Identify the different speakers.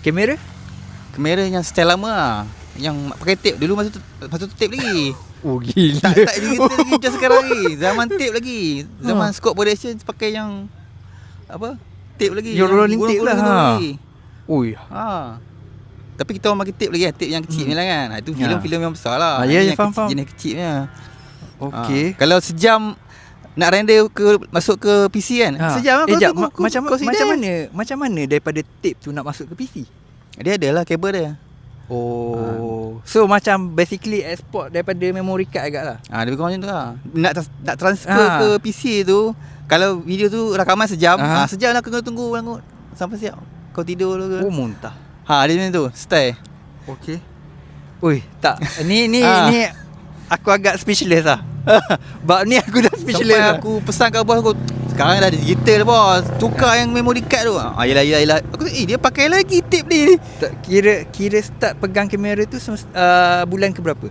Speaker 1: Kamera?
Speaker 2: Kamera yang style lama lah, yang pakai tape. Dulu masa tu tape lagi.
Speaker 1: Oh gila.
Speaker 2: Tak digital lagi macam sekarang ni. Zaman tape lagi. Zaman scope production pakai yang apa? Tape lagi.
Speaker 1: Yang rolling tape lah. Oi.
Speaker 2: Tapi kita orang pakai tape lagi, tape yang kecil ni lah kan. Itu filem-filem yang besar lah.
Speaker 1: Ya,
Speaker 2: yang
Speaker 1: faham.
Speaker 2: jenis kecilnya.
Speaker 1: Okey.
Speaker 2: Kalau sejam nak render masuk ke PC kan, sejam lah.
Speaker 1: Macam mana daripada tape tu nak masuk ke PC?
Speaker 2: Dia ada lah kabel dia.
Speaker 1: So macam basically export daripada memory card agak lah.
Speaker 2: Lebih kurang macam tu lah. Nak transfer ke PC tu, kalau video tu rakaman sejam, sejam lah kena tunggu sampai siap. Kau tidur dulu ke.
Speaker 1: Muntah.
Speaker 2: Dia macam tu style.
Speaker 1: Okey. Oi, tak. Ni aku agak speechless lah. Bab ni aku dah speechless.
Speaker 2: Sampai aku pesan kat bos aku, sekarang dah digital bos, tukar yang memory card tu. Yelah. Aku dia pakai lagi tape ni.
Speaker 1: Tak, kira start pegang kamera tu bulan ke berapa?